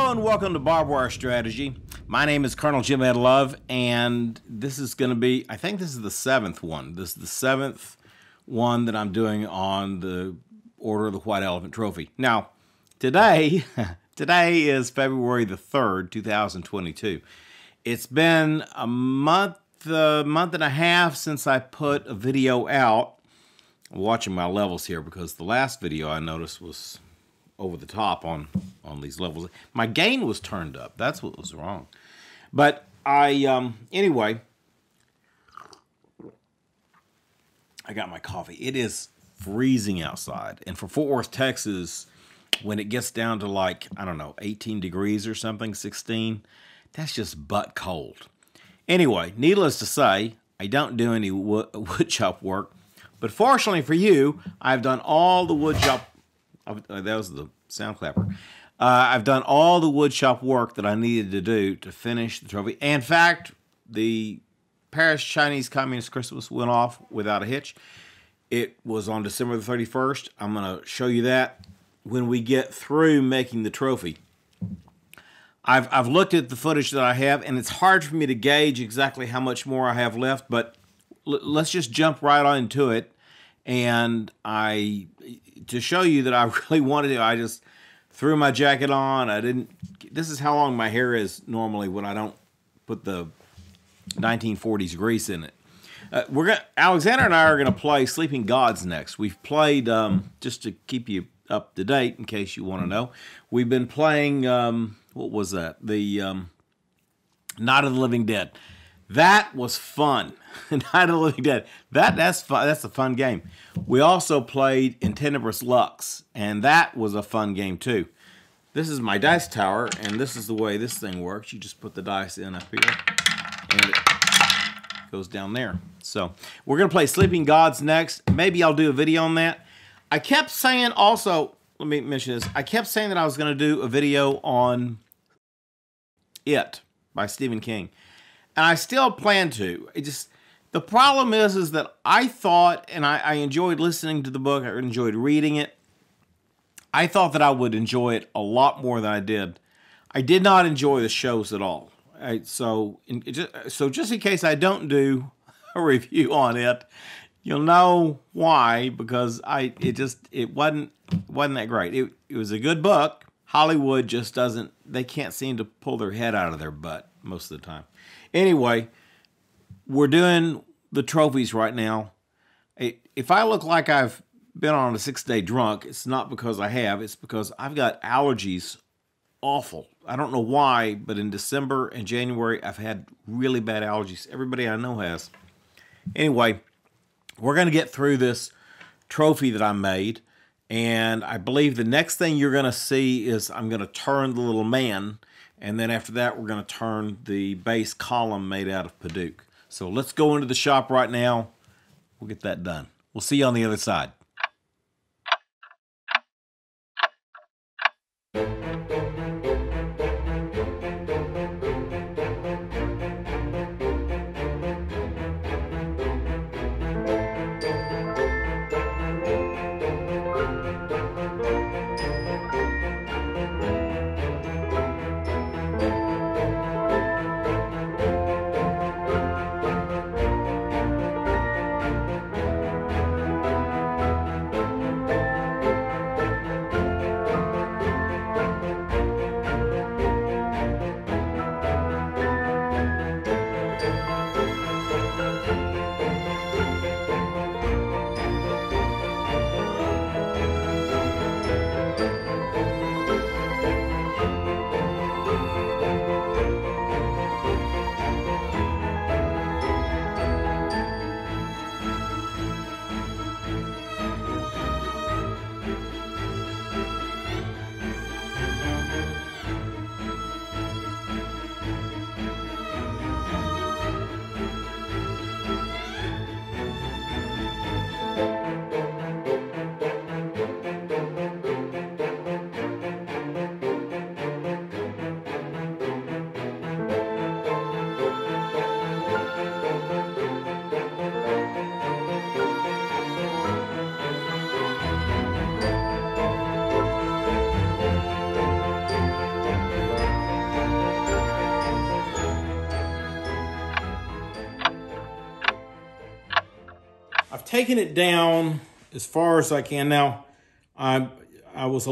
Hello and welcome to Barbed Wire Strategy. My name is Colonel Jim Ed Love, and this is going to be, I think this is the seventh one. This is the seventh one that I'm doing on the Order of the White Elephant Trophy. Now, today is February the 3rd, 2022. It's been a month and a half since I put a video out. I'm watching my levels here because the last video I noticed was over the top on these levels. My gain was turned up. That's what was wrong. But anyway, I got my coffee. It is freezing outside. And for Fort Worth, Texas, when it gets down to like, I don't know, 18 degrees or something, 16, that's just butt cold. Anyway, needless to say, I don't do any woodshop work. But fortunately for you, I've done all the woodshop. That was the sound clapper. I've done all the woodshop work that I needed to do to finish the trophy. In fact, the Paris Chinese Communist Christmas went off without a hitch. It was on December the 31st. I'm going to show you that when we get through making the trophy. I've looked at the footage that I have, and it's hard for me to gauge exactly how much more I have left, but let's just jump right on into it. And to show you that I really wanted to, I just threw my jacket on. This is how long my hair is normally when I don't put the 1940s grease in it. Alexander and I are going to play Sleeping Gods next. We've played, just to keep you up to date in case you want to know, we've been playing, what was that? The Night of the Living Dead. That was fun. Night of the Living Dead. That's fun. That's a fun game. We also played In Tenebris Lux, and that was a fun game too. This is my dice tower, and this is the way this thing works. You just put the dice in up here, and it goes down there. So we're going to play Sleeping Gods next. Maybe I'll do a video on that. I kept saying also, let me mention this. I kept saying that I was going to do a video on It by Stephen King. And I still plan to. The problem is that I thought, and I enjoyed listening to the book, I enjoyed reading it. I thought that I would enjoy it a lot more than I did. I did not enjoy the shows at all. So just in case I don't do a review on it, you'll know why, because it wasn't that great. It was a good book. Hollywood just they can't seem to pull their head out of their butt most of the time. Anyway, we're doing the trophies right now. If I look like I've been on a 6-day drunk, it's not because I have. It's because I've got allergies. Awful. I don't know why, but in December and January, I've had really bad allergies. Everybody I know has. Anyway, we're going to get through this trophy that I made. And I believe the next thing you're going to see is I'm going to turn the little man. And then after that, we're going to turn the base column made out of Paduke. So let's go into the shop right now. We'll get that done. We'll see you on the other side. taken it down as far as I can. Now, I was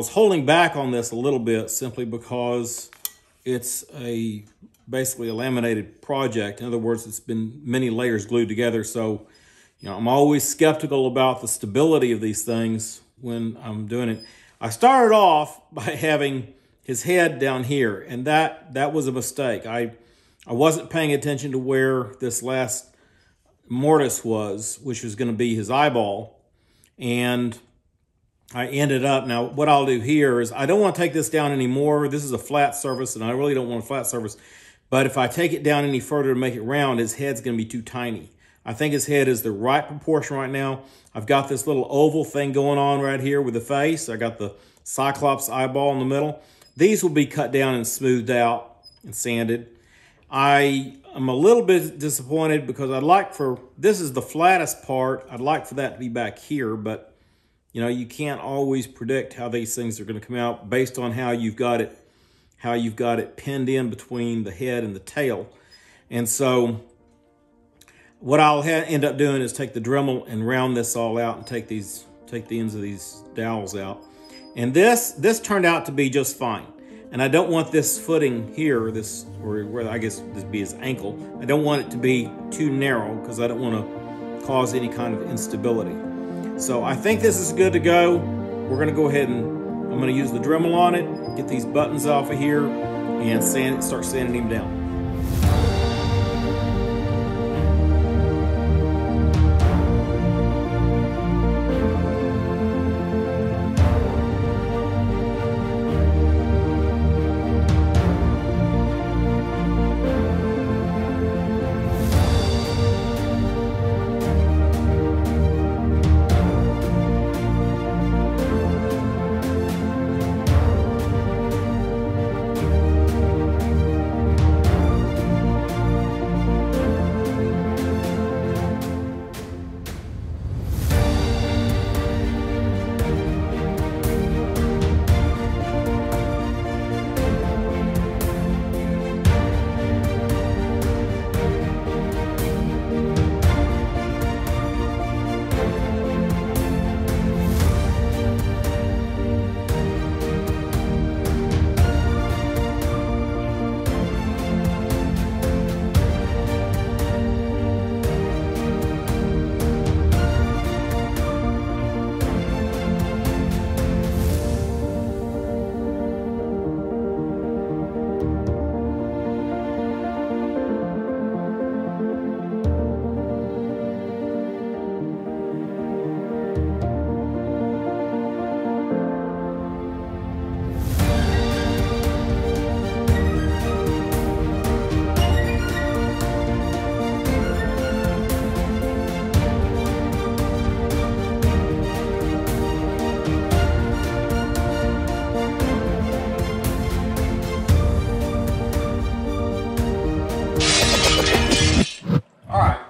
holding back on this a little bit simply because it's basically a laminated project. In other words, it's been many layers glued together. So, I'm always skeptical about the stability of these things when I'm doing it. I started off by having his head down here, and that was a mistake. I wasn't paying attention to where this last mortise was, which was going to be his eyeball, and I ended up, now what I'll do here is I don't want to take this down anymore. This is a flat surface, and I really don't want a flat surface, but if I take it down any further to make it round, his head's going to be too tiny. I think his head is the right proportion right now. I've got this little oval thing going on right here with the face. I got the Cyclops eyeball in the middle. These will be cut down and smoothed out and sanded. I am a little bit disappointed because this is the flattest part. I'd like for that to be back here, but you can't always predict how these things are going to come out based on how you've got it pinned in between the head and the tail. And so what I'll end up doing is take the Dremel and round this all out and take the ends of these dowels out. And this turned out to be just fine. And I don't want this footing here, or where I guess this would be his ankle. I don't want it to be too narrow because I don't want to cause any kind of instability. So I think this is good to go. We're going to go ahead and I'm going to use the Dremel on it, get these buttons off of here, and start sanding him down.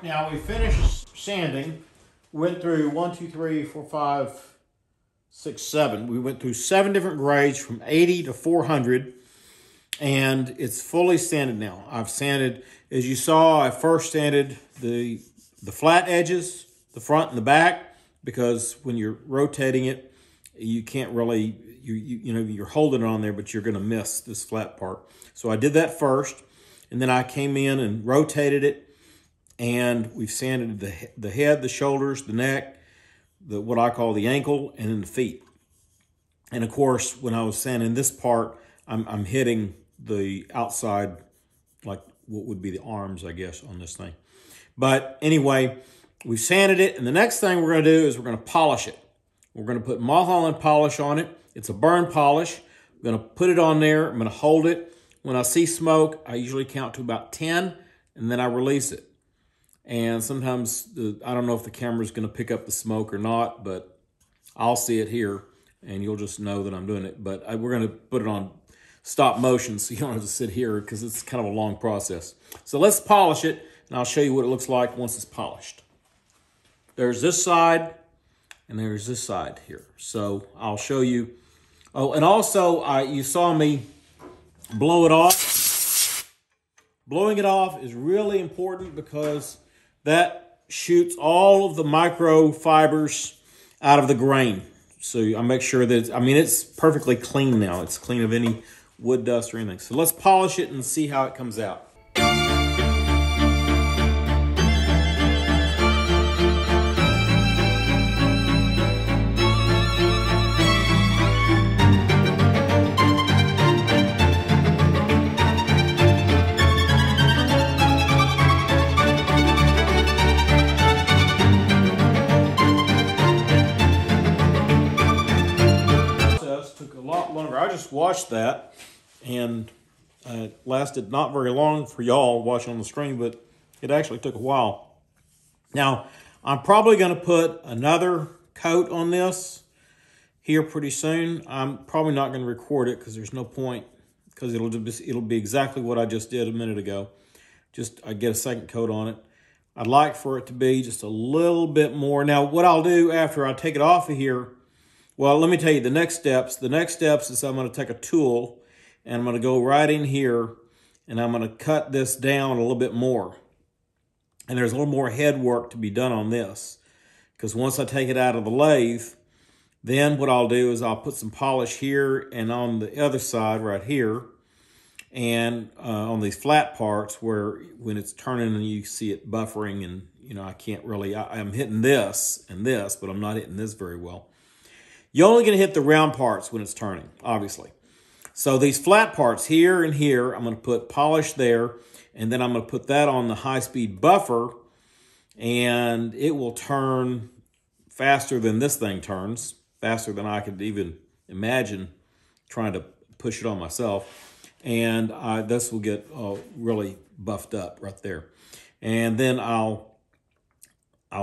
Now we finished sanding, went through 1, 2, 3, 4, 5, 6, 7. We went through 7 different grades from 80 to 400, and it's fully sanded now. I've sanded, as you saw, I first sanded the flat edges, the front and the back, because when you're rotating it, you can't really, you're holding it on there, but you're going to miss this flat part. So I did that first, and then I came in and rotated it, and we've sanded the head, the shoulders, the neck, what I call the ankle, and then the feet. And of course, when I was sanding this part, I'm hitting the outside, like what would be the arms, I guess, on this thing. But anyway, we've sanded it, and the next thing we're going to do is we're going to polish it. We're going to put Mulholland polish on it. It's a burn polish. I'm going to put it on there. I'm going to hold it. When I see smoke, I usually count to about 10, and then I release it. And sometimes, I don't know if the camera's going to pick up the smoke or not, but I'll see it here, and you'll just know that I'm doing it. But we're going to put it on stop motion so you don't have to sit here because it's kind of a long process. So let's polish it, and I'll show you what it looks like once it's polished. There's this side, and there's this side here. So I'll show you. Oh, and also, you saw me blow it off. Blowing it off is really important because that shoots all of the microfibers out of the grain. So I make sure that, I mean, it's perfectly clean now. It's clean of any wood dust or anything. So let's polish it and see how it comes out. Took a lot longer. I just watched that, and it lasted not very long for y'all watching on the stream, but it actually took a while. Now, I'm probably going to put another coat on this here pretty soon. I'm probably not going to record it because there's no point, because it'll be exactly what I just did a minute ago. Just I get a second coat on it. I'd like for it to be just a little bit more. Now, what I'll do after I take it off of here, well, let me tell you the next steps. The next steps is I'm going to take a tool and I'm going to go right in here and I'm going to cut this down a little bit more. And there's a little more head work to be done on this, because once I take it out of the lathe, then what I'll do is I'll put some polish here and on the other side right here, and on these flat parts where when it's turning and you see it buffering, and you know, I can't really, I'm hitting this and this, but I'm not hitting this very well. You're only going to hit the round parts when it's turning, obviously. So these flat parts here and here, I'm going to put polish there, and then I'm going to put that on the high-speed buffer, and it will turn faster than this thing turns, faster than I could even imagine trying to push it on myself. And this will get really buffed up right there. And then I'll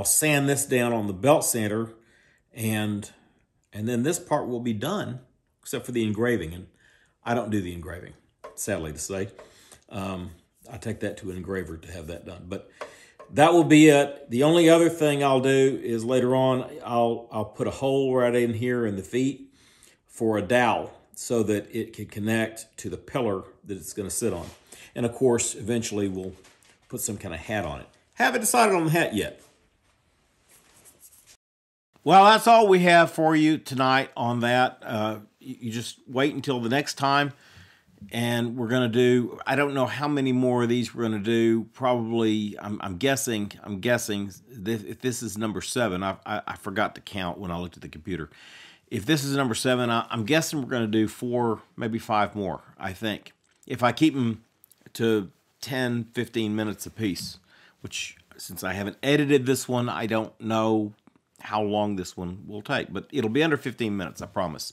sand this down on the belt sander, and then this part will be done, except for the engraving. And I don't do the engraving, sadly to say. I take that to an engraver to have that done. But that will be it. The only other thing I'll do is later on, I'll put a hole right in here in the feet for a dowel so that it can connect to the pillar that it's going to sit on. And of course, eventually we'll put some kind of hat on it. Haven't decided on the hat yet. Well, that's all we have for you tonight on that. You just wait until the next time, and we're going to do, I don't know how many more of these we're going to do. Probably, I'm guessing if this is number 7, I forgot to count when I looked at the computer. If this is number 7, I'm guessing we're going to do 4, maybe 5 more, I think. If I keep them to 10, 15 minutes apiece, which since I haven't edited this one, I don't know how long this one will take, but it'll be under 15 minutes, I promise.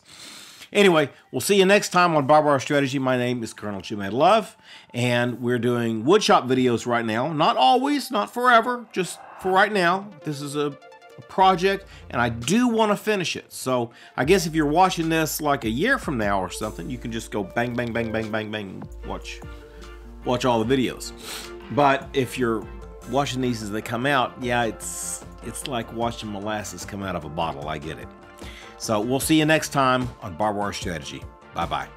Anyway, we'll see you next time on Barbed Wire Strategy. My name is Colonel Jim Love, and we're doing woodshop videos right now. Not always, not forever, just for right now. This is a project, and I do want to finish it. So I guess if you're watching this like a year from now or something, you can just go bang, bang, bang, bang, bang, bang, watch all the videos. But if you're watching these as they come out, yeah, it's like watching molasses come out of a bottle. I get it. So we'll see you next time on Barbed Wire Strategy. Bye-bye.